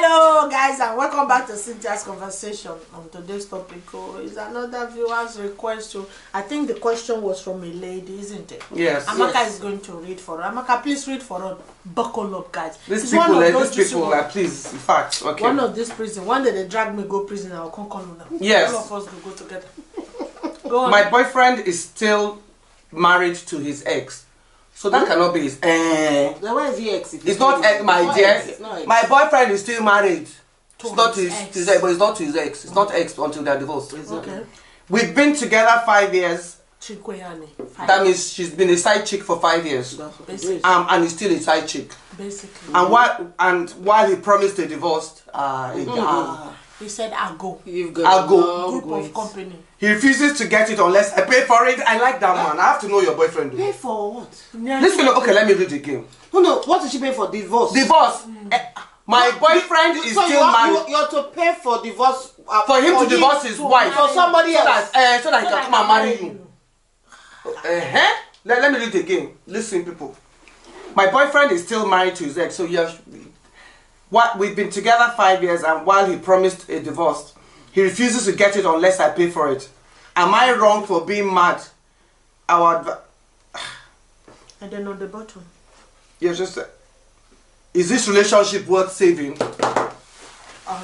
Hello guys and welcome back to Cynthia's conversation. On today's topic is another viewer's request to, I think the question was from a lady, isn't it? Yes. Amaka is going to read for her. Amaka, please read for us. Buckle up, guys. These people are please, in fact, okay. One of these prison. One day they drag me go prison, I'll come now. Yes. All of us will go together. Go on. My boyfriend is still married to his ex. So that cannot be his Then where is the ex? It's not ex, my dear. My boyfriend is still married. It's not his ex, but it's not his ex. It's not ex until they're divorced. Okay. We've been together 5 years. That means she's been a side chick for 5 years. And he's still a side chick. Basically. And while he promised a divorce, he said, I'll go. I'll go. Group of company. He refuses to get it unless I pay for it. I like that man. I have to know your boyfriend. Pay for what? Listen, okay, let me read the game. No, what is she paying for? Divorce. Divorce. My boyfriend is still married. You're to pay for divorce. For him to divorce his wife. For somebody else. So that he can come and marry you. Let me read the game. Listen, people. My boyfriend is still married to his ex. So we've been together 5 years, and while he promised a divorce, he refuses to get it unless I pay for it. Am I wrong for being mad? I don't know the bottom. Yes, just is this relationship worth saving?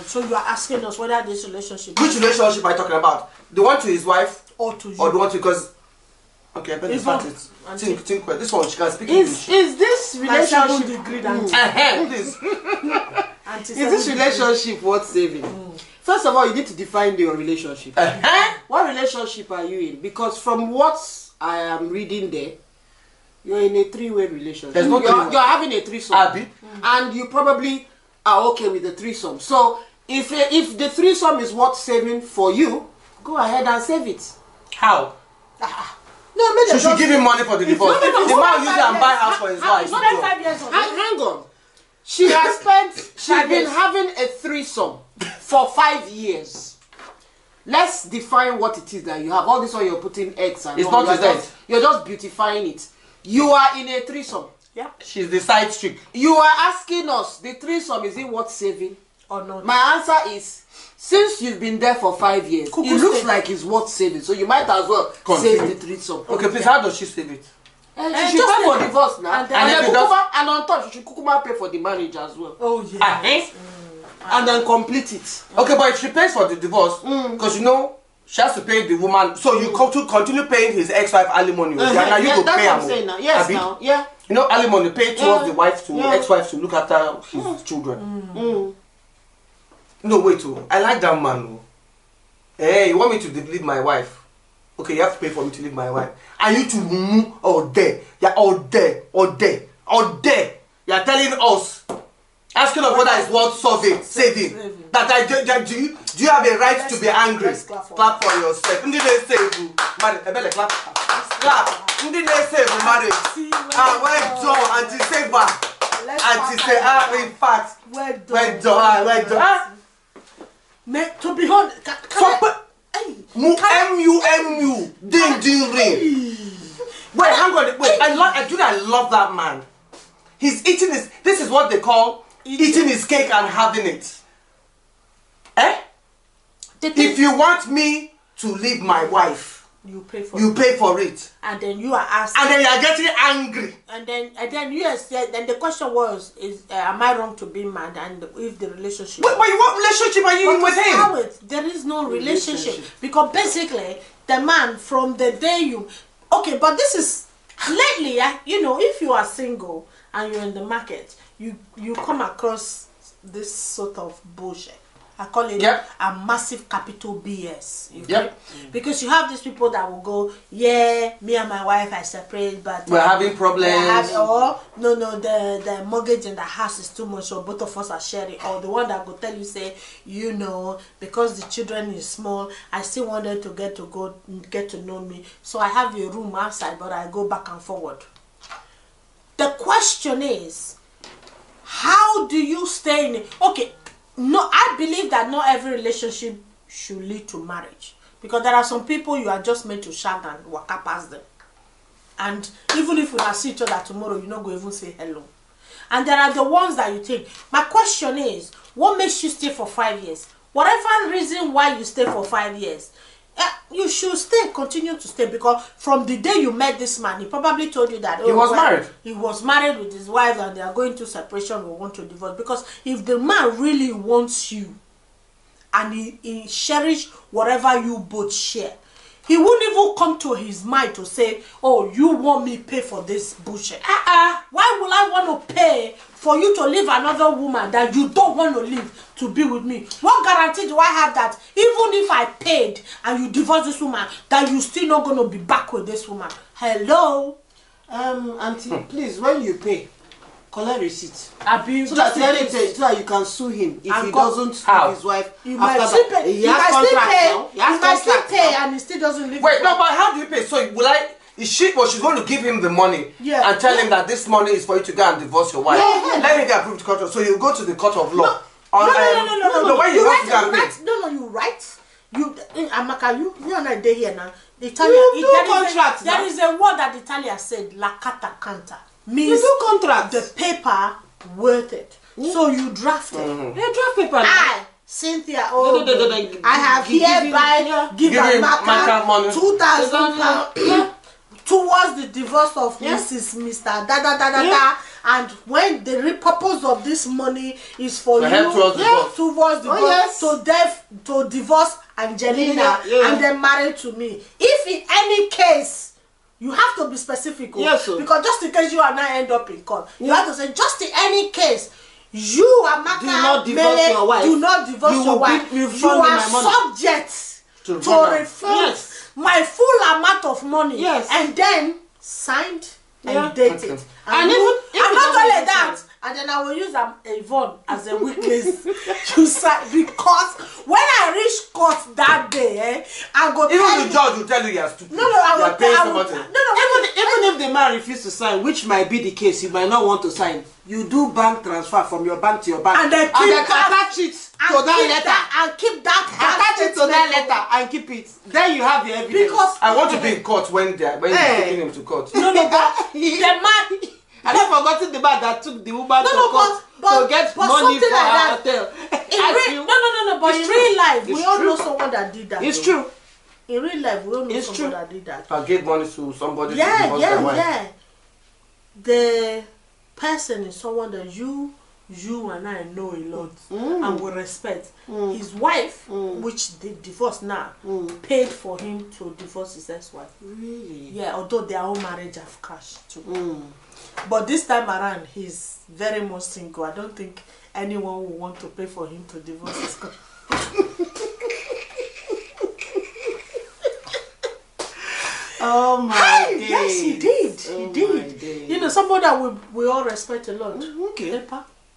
So you are asking us whether this relationship... Which relationship are you talking about? The one to his wife? Or to you? Or the one to... Because... Okay, I better start it. Think, this one, she can speak English. Is this relationship... Please. Is this relationship worth saving? First of all, you need to define your relationship. What relationship are you in? Because from what I am reading there, you're in a three-way relationship. There's no you're having a threesome. Abby? And you probably are okay with the threesome. So, if the threesome is worth saving for you, go ahead and save it. How? No, maybe she should give him money for the divorce. The man use it and buy house for his wife. Hang on. She has spent, she's been having a threesome for 5 years. Let's define what it is that you have. All this one you're putting eggs and it's not his eggs. You're just beautifying it. You are in a threesome. Yeah. She's the side chick. You are asking us, the threesome, is it worth saving? Or not? My answer is, since you've been there for 5 years, it looks like it's worth saving. So you might as well save the threesome. Okay, please, how does she save it? She should pay for divorce now. And on top, she should pay for the marriage as well. Oh, yes. And then complete it. Okay, but if she pays for the divorce, because you know, she has to pay the woman, so you continue paying his ex-wife alimony. Now you go that's pay what I'm saying now. Yes, now. Yeah. You know, alimony paid towards the wife to ex-wife to look after his children. No, wait, I like that man. Hey, you want me to leave my wife? Okay, you have to pay for me to leave my wife. And you to move all day. You're all day. You're telling us, asking us whether it's worth saving. That do you have a right to be angry? Clap for yourself. Clap. Marriage. Well done, anti-saver. Anti-saver, in fact. Well done. To be honest, M-U, ding ring. Wait, hang on. Wait, I love that man. He's eating his. This is what they call eating his cake and having it. If you want me to leave my wife, you pay for it. And then you are asking. And then you are getting angry. And then you said. Then the question was: am I wrong to be mad? And if the relationship. But what relationship are you in with him? There is no relationship because basically the man from the day you. Okay, but this is lately. You know, if you are single and you're in the market, you come across this sort of bullshit. I call it a massive capital BS. Because you have these people that will go, yeah, me and my wife are separate, but we're having problems. The mortgage in the house is too much, or both of us are sharing. Or the one that will tell you, say, you know, because the children is small, I still want them to get to know me. So I have a room outside, but I go back and forward. The question is, how do you stay in it? Okay. No, I believe that not every relationship should lead to marriage. Because there are some people you are just meant to shag and walk past them. And even if we see each other tomorrow, you're not going to even say hello. And there are the ones that you think. My question is, what makes you stay for 5 years? Whatever reason why you stay for 5 years, you should stay, continue to stay, because from the day you met this man, he probably told you that he was married. He was married with his wife and they are going to separation or want to divorce. Because if the man really wants you and he cherish whatever you both share, he wouldn't even come to his mind to say, oh, you want me pay for this bullshit. Why will I want to pay for you to leave another woman that you don't want to leave to be with me? What guarantee do I have that even if I paid and you divorce this woman, that you still not going to be back with this woman? Hello? Auntie, please, when you pay, collect receipt. So that you can sue him if he doesn't leave his wife. He might still pay. He might still pay and he still doesn't leave. Wait, no, but how do you pay? So will I? She's going to give him the money and tell him that this money is for you to go and divorce your wife. Let me get approved to court. So you go to the court of law. No. When you write. Amaka, you and I day here now. There is a word that Italia said, la carta canta. Means you do contract. The paper worth it. So you draft it. They draft paper. Cynthia, I have hereby given Amaka money, 2,000 pounds towards the divorce of Mr. Da. And when the purpose of this money is for you towards divorce, to divorce Angelina and then marry to me. If in any case, you have to be specific, because just in case you and I end up in court, you have to say, just in any case, you, Amaka, do not divorce your wife. Do not divorce your wife. You are subject to refund my full amount of money. And then signed and dated. And not only that, and then I will use Yvonne as a witness to sign, because when I reach court that day, I go even the judge will tell you you are stupid. Even if the man refuses to sign, which might be the case, he might not want to sign. You do bank transfer from your bank to your bank, and then attach it to that letter, and keep that. Attach it to that letter and keep it. Then you have the evidence. Because I want to be in court when you're taking him to court. But the man. I have forgotten the man that took the woman to court to get money for her hotel. But in real life, we all know someone that did that. It's true. In real life, we all know someone that did that. I gave money to somebody to divorce their wife. The person is someone that you and I know a lot and we respect. His wife, which they divorced now, paid for him to divorce his ex-wife. Really? Yeah, although their own marriage have crashed too. But this time around, he's very much single. I don't think anyone will want to pay for him to divorce his wife. Oh my days. Yes, he did. He did. You know, someone that we all respect a lot.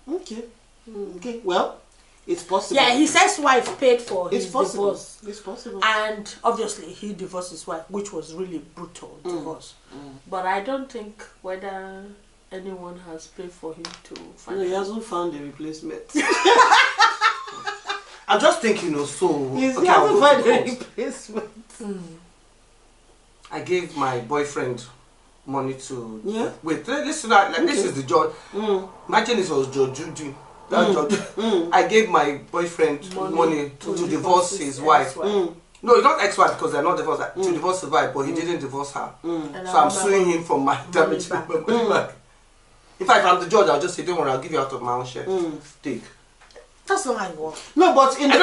Okay. Well, it's possible. Yeah, his ex-wife paid for his divorce. It's possible. And obviously, he divorced his wife, which was really brutal divorce. But I don't think whether anyone has paid for him to find. No, he hasn't found a replacement. I'm just thinking, he hasn't found a replacement. I gave my boyfriend money to. Wait, listen. This is the judge. Imagine this was Judge Judy. I gave my boyfriend money to divorce his wife. No, it's not ex-wife because they're not divorced. To divorce his wife, but he didn't divorce her. So I'm suing him for my damage. In fact, if I'm the judge, I'll just say, don't worry, I'll give you out of my own share. Take. That's not how it works. No, but in the I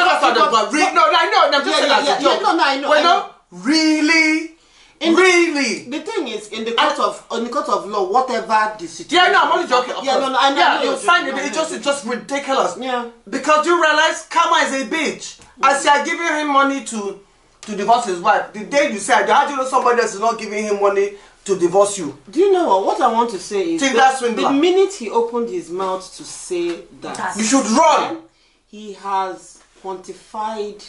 know. We're not really. Really? The thing is, in the court of law, whatever the situation. Yeah, no, I'm only joking. You're fine. It's just ridiculous. Yeah. Because you realize karma is a bitch. As you are giving him money to divorce his wife, the day you say, how do you know somebody else is not giving him money to divorce you? Do you know what I want to say is the minute he opened his mouth to say that, you should run. He has quantified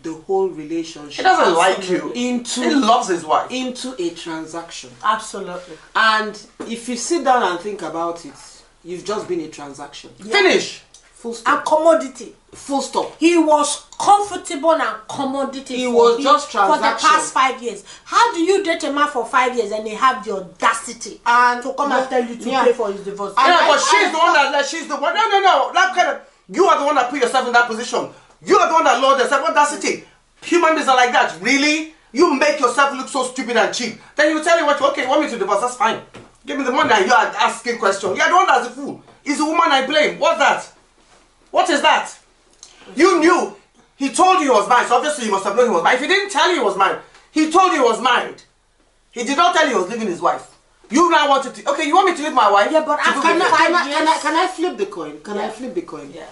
the whole relationship. He doesn't like you. He loves his wife. Into a transaction. Absolutely. And if you sit down and think about it, you've just been a transaction. Yeah. Full stop. And commodity. Full stop. He was comfortable and commodity. He was just for the transaction. past 5 years. How do you date a man for 5 years and they have the audacity And to come and tell you to pay for his divorce? Yeah, but she's the one that, she's the one. No. That kind of, you are the one that put yourself in that position. You are the one that lowered yourself. Audacity. Human beings are like that. Really? You make yourself look so stupid and cheap. Then you tell you what, okay, you want me to divorce? That's fine. Give me the money and you are asking questions. You are the one that's a fool. It's the woman I blame. What's that? What is that? You knew. He told you he was married, so obviously you must have known he was married. If he didn't tell you he was married, he told you he was married. He did not tell you he was leaving his wife. You now wanted to, okay, you want me to leave my wife? Yeah, but after Can I flip the coin? Can I flip the coin? Yeah.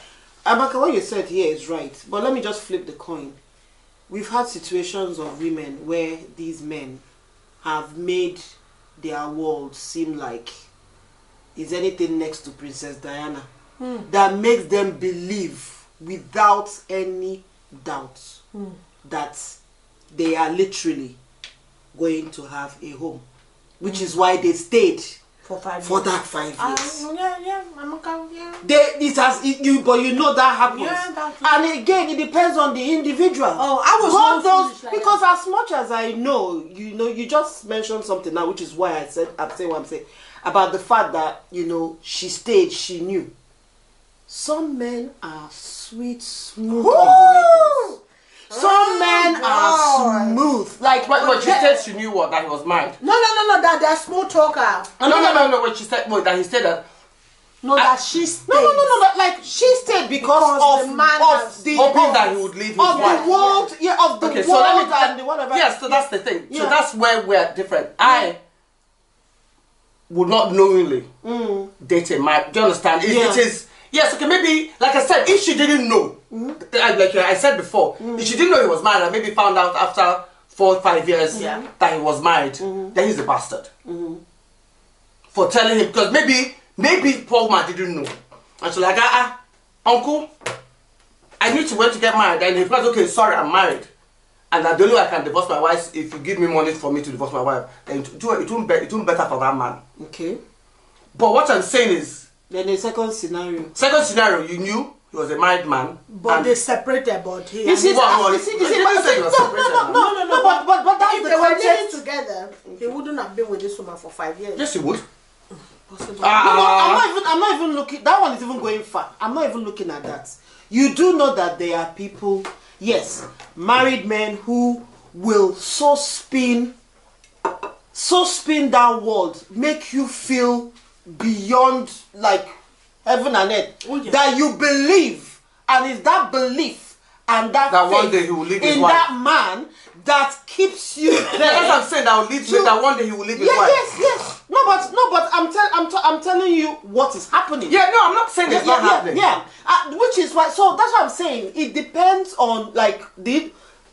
Amaka, what you said here is right, but let me just flip the coin. We've had situations of women where these men have made their world seem like it's anything next to Princess Diana. That makes them believe without any doubt that they are literally going to have a home, which is why they stayed for 5 years. For that 5 years. Yeah, yeah. But you know that happens. Yeah, that's and again, it depends on the individual. Oh, I was not foolish like because that. as much as I know, you just mentioned something now, which is why I'm saying what I'm saying about the fact that she stayed, she knew. Some men are sweet, smooth operators. Some men are smooth. Like, But she said she knew what, that he was married. No, that they're small talker. No, what she said, that he said that. No, that she stayed. No, but like she stayed because the man hoping that he would leave his wife. The world, of the Okay, world so let me, and the whatever. Yes, so that's the thing. Yeah. So that's where we're different. I would not knowingly date a man. Do you understand? It is, yes, okay, maybe, like I said, if she didn't know, like I said before, if she didn't know he was married and maybe found out after 4 or 5 years that he was married, then he's a bastard. For telling him, because maybe poor man didn't know. And so like, uncle, I need to wait to get married. And he's like, okay, sorry, I'm married. And the only way I can divorce my wife if you give me money for me to divorce my wife. Then it won't better for that man. Okay. But what I'm saying is, then the second scenario, you knew he was a married man. But they separated, but he... but that's if they were living together, he wouldn't have been with this woman for 5 years. Yes, he would. Possible. I'm not even looking. That one is even going far. I'm not even looking at that. You do know that there are people, yes, married men who will so spin that world, make you feel beyond like heaven and earth, that you believe, and it's that belief and that faith one day he will leave his wife. that man that keeps you there. That's what I'm saying. That one day he will leave his wife. Yes. No, but I'm telling you what is happening. Yeah, no, I'm not saying it's not happening. Yeah, which is why. So that's what I'm saying. It depends on like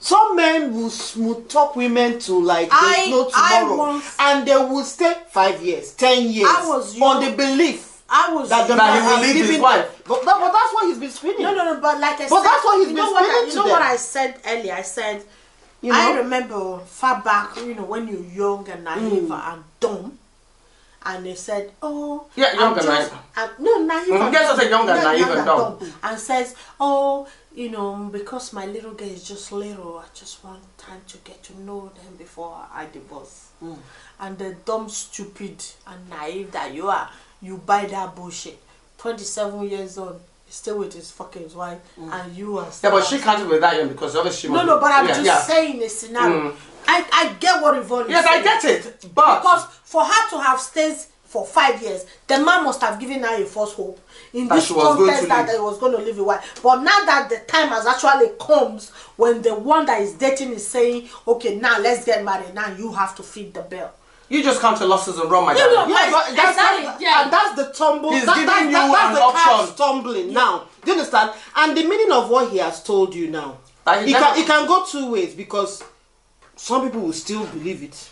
some men will smooth talk women to like there's no tomorrow, and they will stay 5 years, 10 years on the belief. That the man will leave his wife. But that's what he's been screaming. No, but like I said, that's what he's been screaming. You know what I said earlier? I said, I remember far back, when you're young and naive and dumb, and they said, young and naive. Naive. Yes, I said young and naive and dumb. And says, because my little girl is just little, I just want time to get to know them before I divorce. And the dumb, stupid, and naive that you are, you buy that bullshit. 27 years old, still with his fucking wife, and you are still... Yeah, but she can't be that young because obviously she was... No, but I'm just saying a scenario. I get what Yvonne is saying. Yes, I get it, but... Because for her to have stayed for 5 years, the man must have given her a false hope in this context that he was going to leave a wife. But now that the time has actually comes when the one that is dating is saying, okay, now let's get married, now you have to feed the bill. You just count your losses and run, my darling. But that's the tumble. He's that's giving you that's an the option. catch tumbling now. Do you understand? And the meaning of what he has told you now, it can go two ways, because some people will still believe it.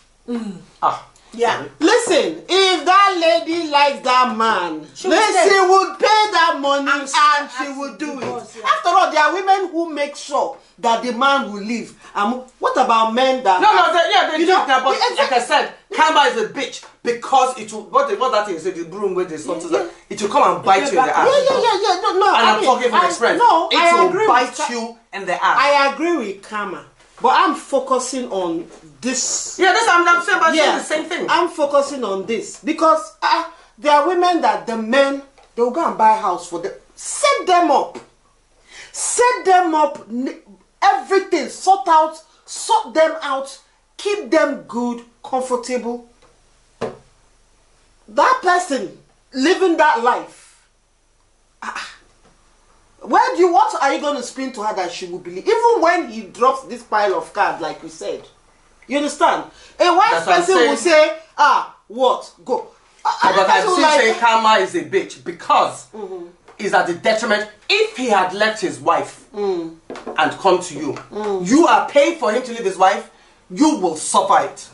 Yeah. Listen, if that lady likes that man, she would pay that money and she would do it. Yeah. After all, there are women who make sure that the man will leave. What about men that... They do that, but like I said, karma is a bitch because it will... What that thing say, the broom where they something like, it will come and bite you in the ass. Yeah. No, and I'm talking from experience. No, it will bite you in the ass. I agree with karma. But I'm focusing on this. Yeah, that's what I'm saying, but saying the same thing. I'm focusing on this because there are women that the men, they'll go and buy a house for them. Set them up. Everything. Sort them out. Keep them good, comfortable. That person living that life. What are you going to spin to her that she will believe? Even when he drops this pile of cards, like you said. You understand? A wise person will say, what? Go. But I'm still saying karma is a bitch because it's at the detriment. If he had left his wife and come to you, you are paying for him to leave his wife, you will suffer it.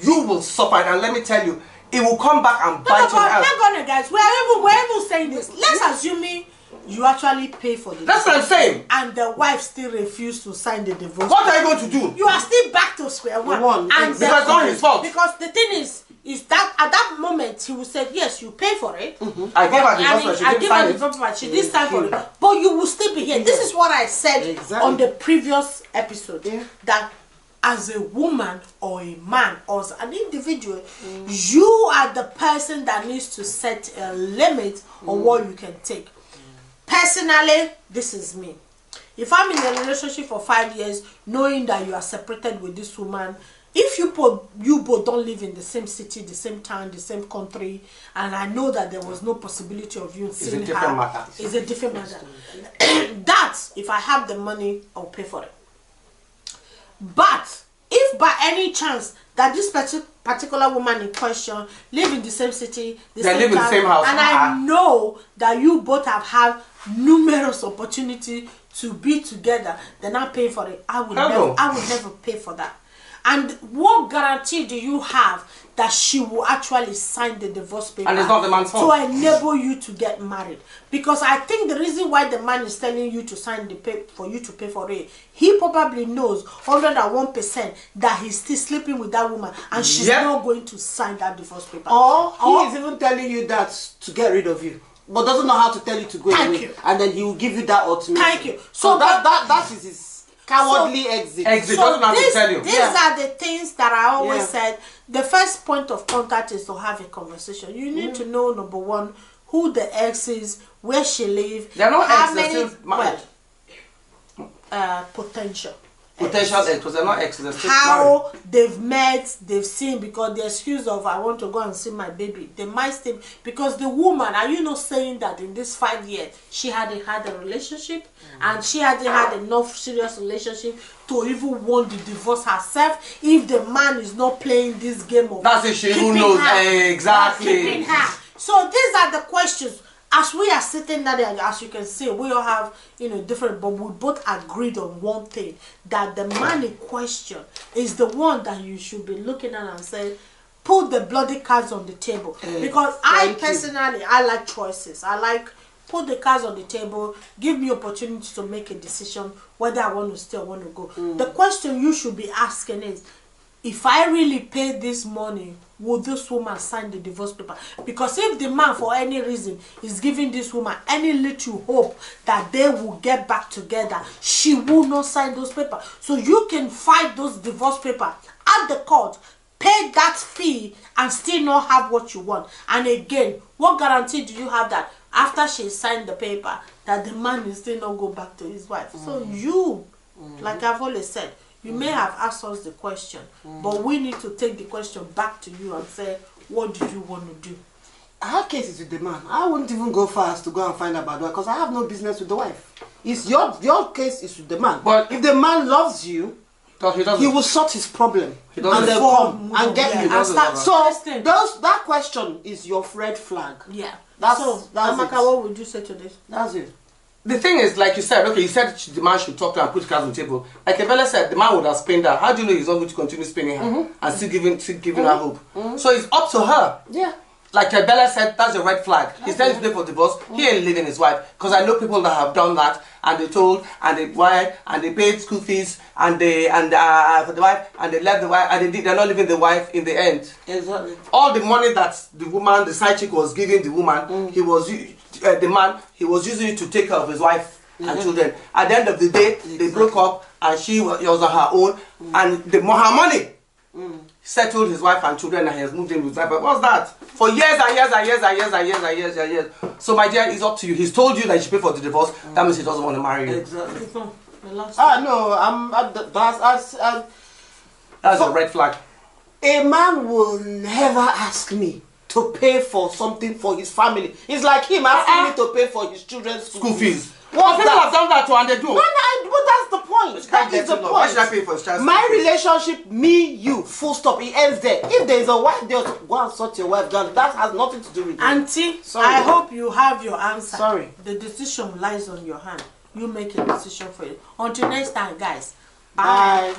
You will suffer it. And let me tell you, it will come back and bite you in the ass. Hang on, guys. We're even saying this. Let's assume you actually pay for the That's what I'm saying. And the wife still refused to sign the divorce. What are you going to do? You are still back to square one. And because it's not his fault. Because the thing is that at that moment he would say, yes, you pay for it. I gave her the divorce, she didn't sign for it. But you will still be here. This is what I said on the previous episode. That as a woman or a man or as an individual, you are the person that needs to set a limit on what you can take. Personally, this is me. If I'm in a relationship for 5 years, knowing that you are separated with this woman, if you both don't live in the same city, the same town, the same country, and I know that there was no possibility of you seeing her, it's a different matter. That, if I have the money, I'll pay for it. But if by any chance that this particular woman in question live in the same city, the same house, and I know that you both have had numerous opportunity to be together, then I'm paying for it. I would never pay for that. And what guarantee do you have that she will actually sign the divorce paper? And it's not the man's fault. To enable you to get married. Because I think the reason why the man is telling you to sign the paper for you to pay for it, he probably knows 101% that he's still sleeping with that woman and she's not going to sign that divorce paper. Or he is even telling you that to get rid of you, but doesn't know how to tell you to go away. And then he will give you that ultimatum. Thank you. So that is his cowardly exit. So doesn't have to tell you. These are the things that I always said. The first point of contact is to have a conversation. You need to know, number one, who the ex is, where she lives. There are no exes, they're still married. Potential ex, because they're not exes, they're still how married. They've met, they've seen, because the excuse of I want to go and see my baby, they might still, because the woman, are you not saying that in this 5 years she hadn't had a relationship and she hadn't had enough serious relationship to even want to divorce herself if the man is not playing this game of that's if she even knows exactly keeping her. So these are the questions. As we are sitting there, as you can see, we all have, different, but we both agreed on one thing, that the man in question is the one that you should be looking at and say, put the bloody cards on the table. Because I personally like choices. I like put the cards on the table, give me opportunity to make a decision whether I want to stay or want to go. The question you should be asking is, if I really pay this money, will this woman sign the divorce paper? Because if the man, for any reason, is giving this woman any little hope that they will get back together, she will not sign those papers. So you can fight those divorce papers at the court, pay that fee, and still not have what you want. And again, what guarantee do you have that after she signed the paper, that the man will still not go back to his wife? So you, like I've always said, you may have asked us the question, but we need to take the question back to you and say, what do you want to do? Her case is with the man. I wouldn't even go fast to go and find out about that because I have no business with the wife. It's your case is with the man. But if the man loves you, he will sort his problem and then come and get you. So that question is your red flag. Yeah. That's Amaka, what would you say to this? That's it. the thing is, like you said, okay, you said the man should talk to her and put cards on the table. Like Evela said, the man would have spanked her. How do you know he's not going to continue spinning her and still giving her hope? So it's up to her. Yeah. Like Bella said, that's a red flag. He said he's for divorce. He ain't leaving his wife. Because I know people that have done that, and they told, and they wife, and they paid school fees, and they for the wife, and they left the wife, and they're not leaving the wife in the end. Exactly. All the money that the woman, the side chick, was giving the woman, he was the man. He was using it to take care of his wife and children. At the end of the day, they broke up, and she was on her own, and her money. Settled his wife and children, and he has moved in with his wife. But what's that? For years and years and years and years and years and years and years. So my dear, it's up to you. He's told you that you should pay for the divorce. That means he doesn't want to marry you. Exactly. No, that's a red flag. A man will never ask me to pay for something for his family. It's like him asking me to pay for his children's school fees. What people have done that too, and they do. No, but that's the point. That is the point. Why should I pay for his child? My relationship, me, you, full stop. It ends there. If there is a wife, just go and sort your wife down. That has nothing to do with you. Auntie, I hope you have your answer. Sorry. The decision lies on your hand. You make a decision for it. Until next time, guys. Bye.